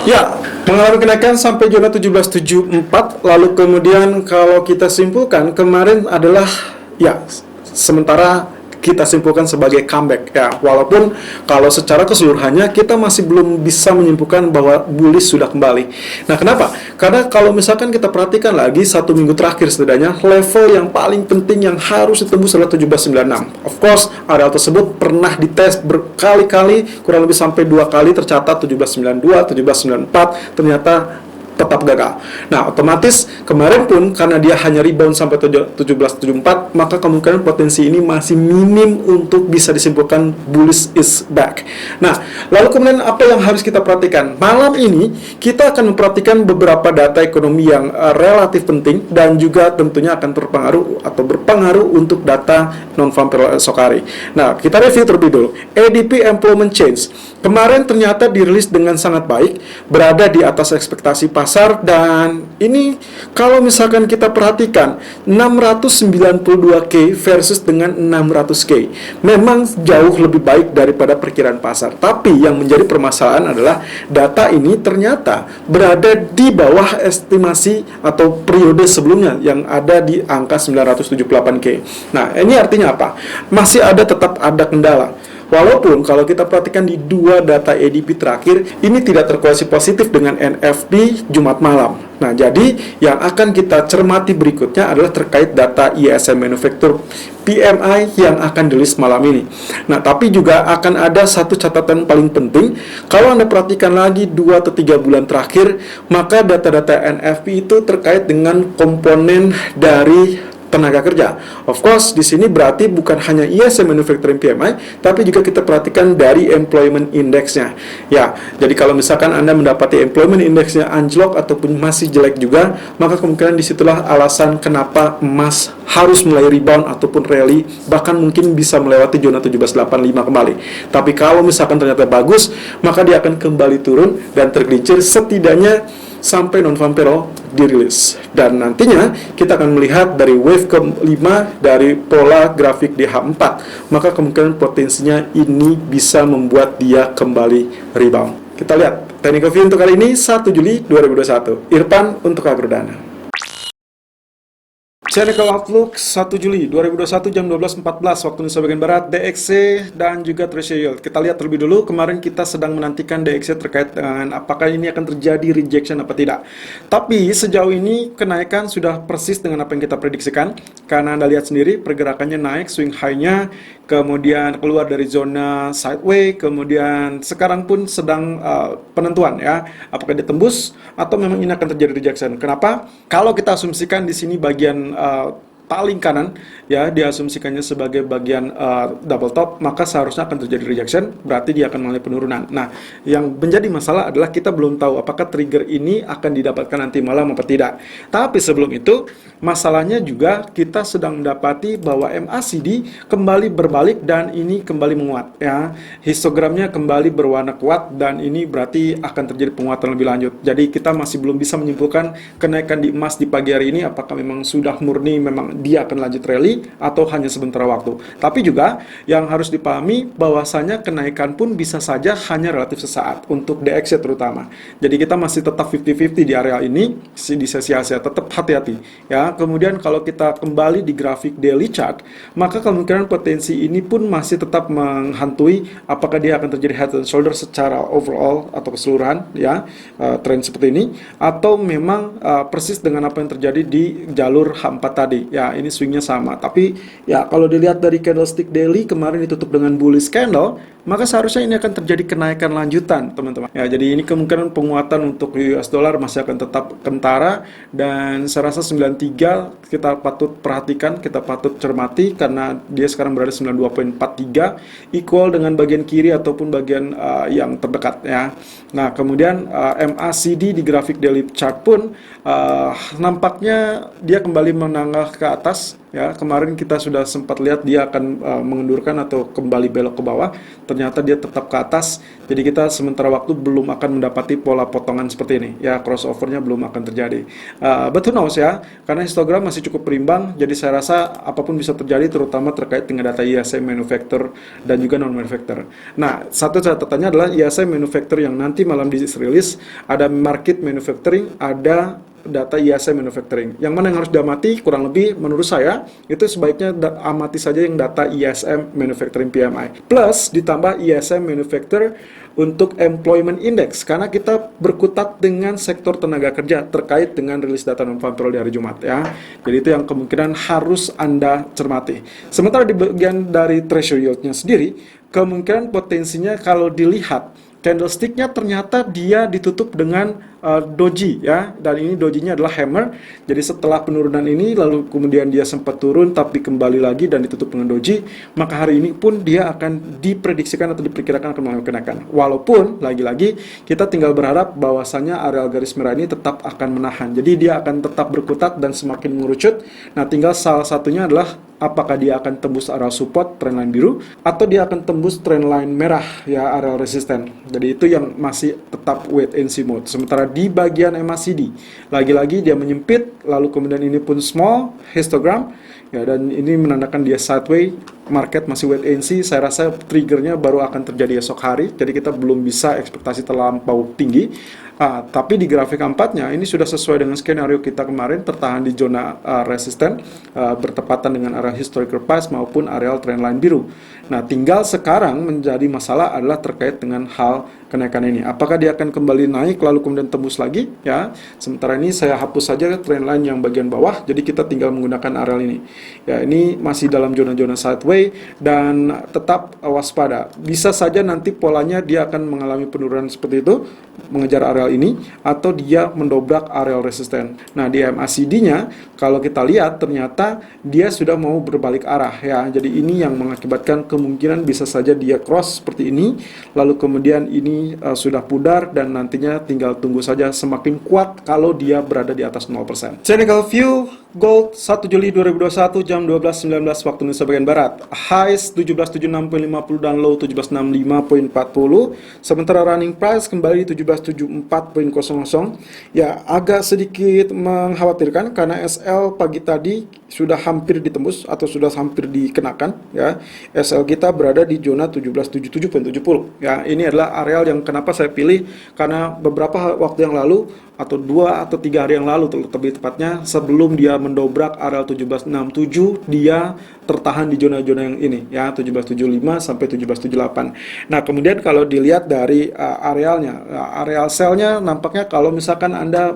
Ya, mengalami kenaikan sampai zona 1774. Lalu kemudian kalau kita simpulkan kemarin adalah ya sementara kita simpulkan sebagai comeback ya, walaupun kalau secara keseluruhannya kita masih belum bisa menyimpulkan bahwa bullish sudah kembali. Nah, kenapa? Karena kalau misalkan kita perhatikan lagi satu minggu terakhir setidaknya level yang paling penting yang harus ditembus adalah 1796. Of course, area tersebut pernah dites berkali-kali, kurang lebih sampai 2 kali tercatat 1792, 1794, ternyata tetap gagal. Nah, otomatis kemarin pun karena dia hanya rebound sampai 1774, maka kemungkinan potensi ini masih minim untuk bisa disimpulkan bullish is back. Nah, lalu kemudian apa yang harus kita perhatikan? Malam ini kita akan memperhatikan beberapa data ekonomi yang relatif penting dan juga tentunya akan terpengaruh atau berpengaruh untuk data non-farm payroll esok hari. Nah, kita review terlebih dulu. ADP Employment Change kemarin ternyata dirilis dengan sangat baik, berada di atas ekspektasi pasar, dan ini kalau misalkan kita perhatikan 692K versus dengan 600K memang jauh lebih baik daripada perkiraan pasar. Tapi yang menjadi permasalahan adalah data ini ternyata berada di bawah estimasi atau periode sebelumnya yang ada di angka 978K. Nah, ini artinya apa? Masih tetap ada kendala. Walaupun kalau kita perhatikan di dua data ADP terakhir, ini tidak terkorelasi positif dengan NFP Jumat malam. Nah, jadi yang akan kita cermati berikutnya adalah terkait data ISM Manufacture PMI yang akan dirilis malam ini. Nah, tapi juga akan ada satu catatan paling penting. Kalau Anda perhatikan lagi 2 atau 3 bulan terakhir, maka data-data NFP itu terkait dengan komponen dari tenaga kerja. Of course, di sini berarti bukan hanya ISM Manufacturing PMI, tapi juga kita perhatikan dari Employment Index-nya. Ya, jadi kalau misalkan Anda mendapati Employment Index-nya anjlok ataupun masih jelek juga, maka kemungkinan disitulah alasan kenapa emas harus mulai rebound ataupun rally, bahkan mungkin bisa melewati zona 1785 kembali. Tapi kalau misalkan ternyata bagus, maka dia akan kembali turun dan tergelincir setidaknya sampai non-farm payroll dirilis. Dan nantinya kita akan melihat dari wave ke-5 dari pola grafik di H4, maka kemungkinan potensinya ini bisa membuat dia kembali rebound. Kita lihat technical view untuk kali ini 1 Juli 2021. Irfan untuk Agrodana. Technical Outlook 1 Juli 2021 jam 12.14 waktu Indonesia bagian Barat, DXY dan juga Treasury Yield. Kita lihat terlebih dulu, kemarin kita sedang menantikan DXY terkait dengan apakah ini akan terjadi rejection apa tidak. Tapi sejauh ini kenaikan sudah persis dengan apa yang kita prediksikan. Karena Anda lihat sendiri pergerakannya naik, swing high-nya, kemudian keluar dari zona sideway, kemudian sekarang pun sedang penentuan ya, apakah dia tembus atau memang ini akan terjadi rejection. Kenapa? Kalau kita asumsikan di sini bagian paling kanan ya, diasumsikannya sebagai bagian double top, maka seharusnya akan terjadi rejection, berarti dia akan mengalami penurunan. Nah, yang menjadi masalah adalah kita belum tahu apakah trigger ini akan didapatkan nanti malam apa tidak. Tapi sebelum itu, masalahnya juga kita sedang mendapati bahwa MACD kembali berbalik dan ini kembali menguat ya. Histogramnya kembali berwarna kuat dan ini berarti akan terjadi penguatan lebih lanjut. Jadi kita masih belum bisa menyimpulkan kenaikan di emas di pagi hari ini apakah memang sudah murni memang dia akan lanjut rally atau hanya sebentar waktu. Tapi juga yang harus dipahami bahwasanya kenaikan pun bisa saja hanya relatif sesaat untuk DXY terutama. Jadi kita masih tetap 50-50 di area ini di sesi Asia, tetap hati-hati ya. Kemudian kalau kita kembali di grafik daily chart, maka kemungkinan potensi ini pun masih tetap menghantui apakah dia akan terjadi head and shoulder secara overall atau keseluruhan ya, tren seperti ini, atau memang persis dengan apa yang terjadi di jalur H4 tadi ya. Ini swingnya sama, tapi ya kalau dilihat dari candlestick daily kemarin ditutup dengan bullish candle, maka seharusnya ini akan terjadi kenaikan lanjutan teman-teman ya. Jadi ini kemungkinan penguatan untuk US dollar masih akan tetap kentara, dan saya rasa 93 kita patut perhatikan, kita patut cermati karena dia sekarang berada 92.43 equal dengan bagian kiri ataupun bagian yang terdekat ya. Nah, kemudian MACD di grafik daily chart pun nampaknya dia kembali menanggal ke atas ya. Kemarin kita sudah sempat lihat dia akan mengendurkan atau kembali belok ke bawah, ternyata dia tetap ke atas. Jadi kita sementara waktu belum akan mendapati pola potongan seperti ini ya, crossovernya belum akan terjadi. But who knows ya, karena histogram masih cukup berimbang, jadi saya rasa apapun bisa terjadi, terutama terkait dengan data IHSG manufacturer dan juga non manufacturer. Nah, satu catatannya adalah IHSG manufacturer yang nanti malam dirilis, ada market manufacturing, ada data IHSG manufacturing. Yang mana yang harus diamati, kurang lebih menurut saya itu sebaiknya amati saja yang data IHSG manufacturing PMI plus ditambah IHSG manufacturer untuk employment index, karena kita berkutat dengan sektor tenaga kerja terkait dengan rilis data non-farm payroll di hari Jumat ya. Jadi itu yang kemungkinan harus Anda cermati. Sementara di bagian dari treasury yield-nya sendiri, kemungkinan potensinya kalau dilihat candlestick-nya ternyata dia ditutup dengan doji ya, dan ini dojinya adalah hammer. Jadi setelah penurunan ini lalu kemudian dia sempat turun tapi kembali lagi dan ditutup dengan doji, maka hari ini pun dia akan diprediksikan atau diperkirakan akan mengalami kenaikan. Walaupun lagi-lagi kita tinggal berharap bahwasannya areal garis merah ini tetap akan menahan. Jadi dia akan tetap berkutat dan semakin mengerucut. Nah, tinggal salah satunya adalah apakah dia akan tembus area support trendline biru atau dia akan tembus trendline merah ya, area resisten. Jadi itu yang masih tetap wait and see mode. Sementara di bagian MACD lagi-lagi dia menyempit, lalu kemudian ini pun small histogram ya, dan ini menandakan dia sideways, market masih wait and see. Saya rasa triggernya baru akan terjadi esok hari, jadi kita belum bisa ekspektasi terlampau tinggi. Tapi di grafik 4-nya ini sudah sesuai dengan skenario kita kemarin, tertahan di zona resisten, bertepatan dengan area historical price maupun areal trendline biru. Nah, tinggal sekarang menjadi masalah adalah terkait dengan hal kenaikan ini. Apakah dia akan kembali naik lalu kemudian tembus lagi ya? Sementara ini saya hapus saja trendline yang bagian bawah, jadi kita tinggal menggunakan areal ini. Ya, ini masih dalam zona-zona sideways dan tetap waspada. Bisa saja nanti polanya dia akan mengalami penurunan seperti itu, mengejar areal ini, atau dia mendobrak areal resisten. Nah, di MACD-nya kalau kita lihat ternyata dia sudah mau berbalik arah ya. Jadi ini yang mengakibatkan kemungkinan bisa saja dia cross seperti ini, lalu kemudian ini sudah pudar dan nantinya tinggal tunggu saja semakin kuat kalau dia berada di atas 0%. Technical view gold 1 Juli 2021 jam 12.19 waktu Indonesia bagian barat. Highs 1776.50 dan low 1765.40. Sementara running price kembali 1774.00. Ya, agak sedikit mengkhawatirkan karena SL pagi tadi sudah hampir ditembus atau sudah hampir dikenakan ya. SL kita berada di zona 1777.70. Ya, ini adalah areal yang kenapa saya pilih, karena beberapa waktu yang lalu atau 2 atau 3 hari yang lalu lebih tepatnya, sebelum dia mendobrak areal 1767 dia tertahan di zona-zona yang ini ya, 1775 sampai 1778. Nah, kemudian kalau dilihat dari arealnya, areal selnya nampaknya kalau misalkan Anda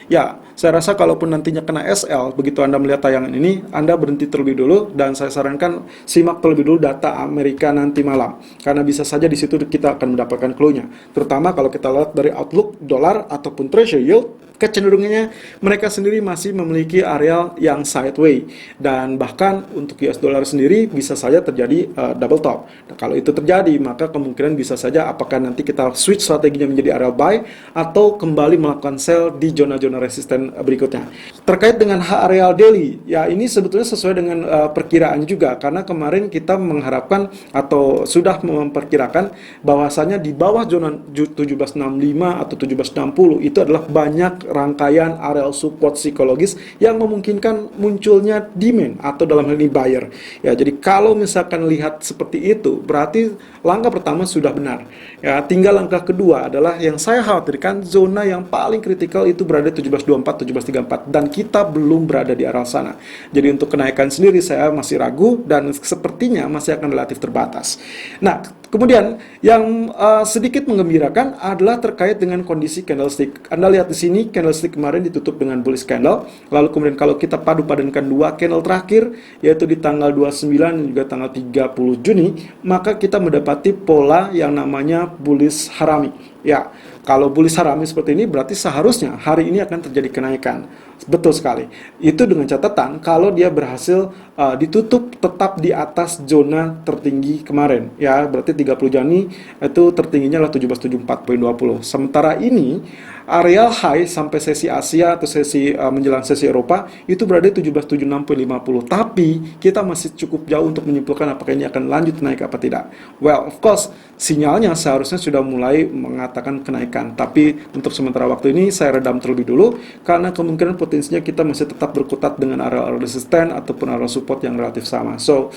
ya, saya rasa kalaupun nantinya kena SL, begitu Anda melihat tayangan ini, Anda berhenti terlebih dulu dan saya sarankan simak terlebih dulu data Amerika nanti malam. Karena bisa saja di situ kita akan mendapatkan clue-nya. Terutama kalau kita lihat dari outlook dolar ataupun treasury yield, kecenderungannya mereka sendiri masih memiliki areal yang sideways, dan bahkan untuk US dollar sendiri bisa saja terjadi double top. Nah, kalau itu terjadi maka kemungkinan bisa saja apakah nanti kita switch strateginya menjadi areal buy atau kembali melakukan sell di zona-zona resisten berikutnya. Terkait dengan areal daily, ya ini sebetulnya sesuai dengan perkiraan juga, karena kemarin kita mengharapkan atau sudah memperkirakan bahwasanya di bawah zona 1765 atau 1760 itu adalah banyak rangkaian areal support psikologis yang memungkinkan munculnya demand atau dalam hal ini buyer. Ya, jadi kalau misalkan lihat seperti itu, berarti langkah pertama sudah benar. Ya, tinggal langkah kedua adalah yang saya khawatirkan, zona yang paling kritikal itu berada 1724, 1734 dan kita belum berada di arah sana. Jadi untuk kenaikan sendiri saya masih ragu dan sepertinya masih akan relatif terbatas. Nah, kemudian yang sedikit menggembirakan adalah terkait dengan kondisi candlestick. Anda lihat di sini candlestick kemarin ditutup dengan bullish candle. Lalu kemudian kalau kita padu padankan dua candle terakhir, yaitu di tanggal 29 dan juga tanggal 30 Juni, maka kita mendapati pola yang namanya bullish harami. Ya, kalau bullish harami seperti ini berarti seharusnya hari ini akan terjadi kenaikan. Betul sekali. Itu dengan catatan kalau dia berhasil ditutup tetap di atas zona tertinggi kemarin. Ya, berarti 30 Juni itu tertingginya adalah 1774.20. Sementara ini Area high sampai sesi Asia atau sesi menjelang sesi Eropa itu berada di 1776,50. Tapi kita masih cukup jauh untuk menyimpulkan apakah ini akan lanjut naik apa tidak. Well, of course, sinyalnya seharusnya sudah mulai mengatakan kenaikan. Tapi untuk sementara waktu ini saya redam terlebih dulu karena kemungkinan potensinya kita masih tetap berkutat dengan area resisten ataupun area support yang relatif sama. So,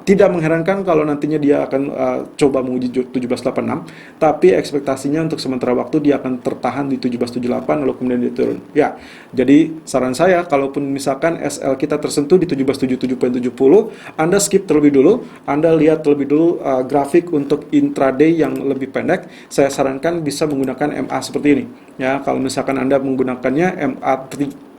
tidak mengherankan kalau nantinya dia akan coba menguji 1786, tapi ekspektasinya untuk sementara waktu dia akan tertahan di 1778 lalu kemudian dia turun. Ya, jadi saran saya kalaupun misalkan SL kita tersentuh di 1777.70, Anda skip terlebih dulu, Anda lihat terlebih dulu grafik untuk intraday yang lebih pendek. Saya sarankan bisa menggunakan MA seperti ini. Ya, kalau misalkan Anda menggunakannya MA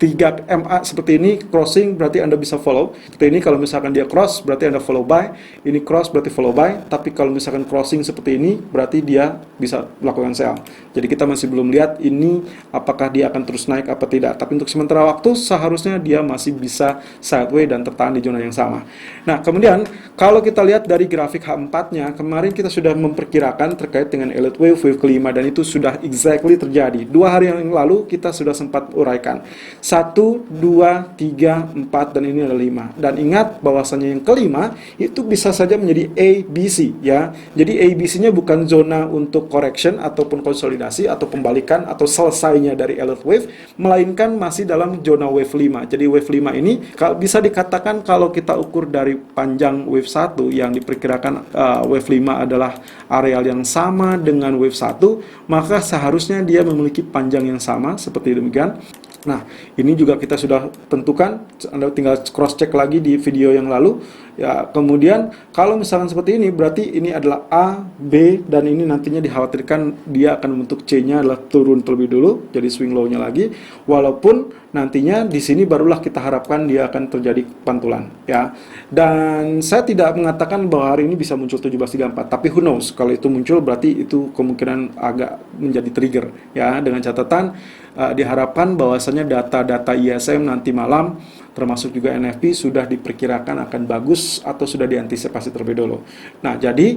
3 MA seperti ini, crossing berarti Anda bisa follow. Seperti ini kalau misalkan dia cross berarti Anda follow buy, ini cross berarti follow buy, tapi kalau misalkan crossing seperti ini berarti dia bisa melakukan sell. Jadi kita masih belum lihat ini apakah dia akan terus naik apa tidak, tapi untuk sementara waktu seharusnya dia masih bisa sideways dan tertahan di zona yang sama. Nah, kemudian kalau kita lihat dari grafik H4-nya, kemarin kita sudah memperkirakan terkait dengan elite wave, wave kelima, dan itu sudah exactly terjadi. 2 hari yang lalu kita sudah sempat uraikan 1, 2, 3, 4, dan ini ada 5. Dan ingat bahwasanya yang kelima itu bisa saja menjadi ABC ya. Jadi ABC-nya bukan zona untuk correction ataupun konsolidasi atau pembalikan atau selesainya dari elite wave, melainkan masih dalam zona wave 5. Jadi wave 5 ini bisa dikatakan kalau kita ukur dari panjang wave 1 yang diperkirakan wave 5 adalah areal yang sama dengan wave 1, maka seharusnya dia memiliki panjang yang sama seperti demikian. Nah, ini juga kita sudah tentukan, Anda tinggal cross check lagi di video yang lalu. Ya, kemudian kalau misalkan seperti ini berarti ini adalah A, B, dan ini nantinya dikhawatirkan dia akan membentuk C-nya adalah turun terlebih dulu, jadi swing low-nya lagi. Walaupun nantinya di sini barulah kita harapkan dia akan terjadi pantulan ya. Dan saya tidak mengatakan bahwa hari ini bisa muncul 1734, tapi who knows, kalau itu muncul berarti itu kemungkinan agak menjadi trigger ya, dengan catatan diharapkan bahwasanya data-data ISM nanti malam termasuk juga NFP sudah diperkirakan akan bagus atau sudah diantisipasi terlebih dulu. Nah, jadi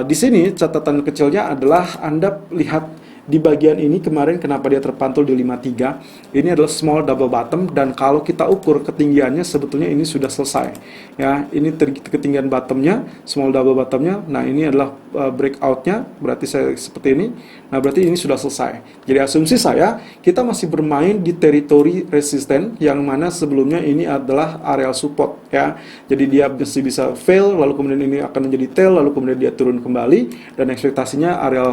di sini catatan kecilnya adalah Anda lihat di bagian ini kemarin kenapa dia terpantul di 53. Ini adalah small double bottom, dan kalau kita ukur ketinggiannya sebetulnya ini sudah selesai. Ya, ini ketinggian bottomnya, small double bottomnya. Nah, ini adalah breakoutnya, berarti saya seperti ini. Nah, berarti ini sudah selesai. Jadi asumsi saya kita masih bermain di teritori resisten yang mana sebelumnya ini adalah area support ya. Jadi dia masih bisa fail, lalu kemudian ini akan menjadi tail, lalu kemudian dia turun kembali, dan ekspektasinya area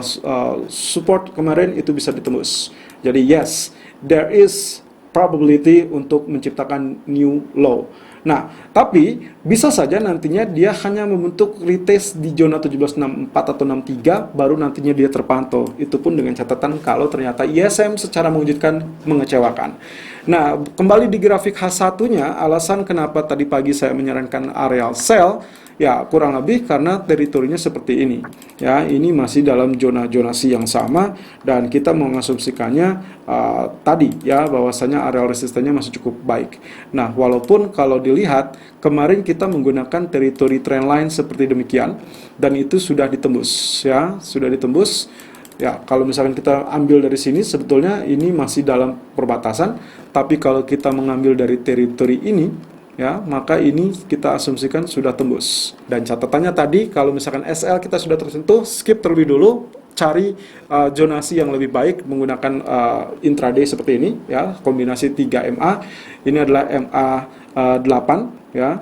support kemarin itu bisa ditembus. Jadi yes, there is probability untuk menciptakan new low. Nah, tapi bisa saja nantinya dia hanya membentuk retest di zona 1764 atau 63, baru nantinya dia terpantau. Itu pun dengan catatan kalau ternyata ISM secara mengejutkan mengecewakan. Nah, kembali di grafik H1-nya, alasan kenapa tadi pagi saya menyarankan areal sell, ya kurang lebih karena teritorinya seperti ini. Ya, ini masih dalam zona zonasi yang sama, dan kita mengasumsikannya tadi ya bahwasanya areal resistennya masih cukup baik. Nah, walaupun kalau dilihat kemarin kita menggunakan teritori trendline seperti demikian, dan itu sudah ditembus ya, sudah ditembus. Ya, kalau misalkan kita ambil dari sini, sebetulnya ini masih dalam perbatasan, tapi kalau kita mengambil dari teritori ini, ya, maka ini kita asumsikan sudah tembus. Dan catatannya tadi, kalau misalkan SL kita sudah tersentuh, skip terlebih dulu, cari zonasi yang lebih baik menggunakan intraday seperti ini, ya, kombinasi 3 MA. Ini adalah MA 8, ya.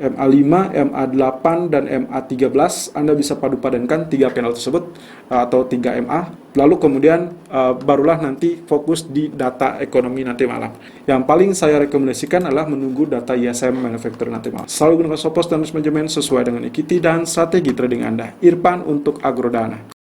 MA5, MA8, dan MA13, Anda bisa padu-padankan 3 panel tersebut atau 3 MA, lalu kemudian barulah nanti fokus di data ekonomi nanti malam. Yang paling saya rekomendasikan adalah menunggu data ISM manufacturer nanti malam. Selalu gunakan stop loss dan risk management sesuai dengan equity dan strategi trading Anda. Irfan untuk Agrodana.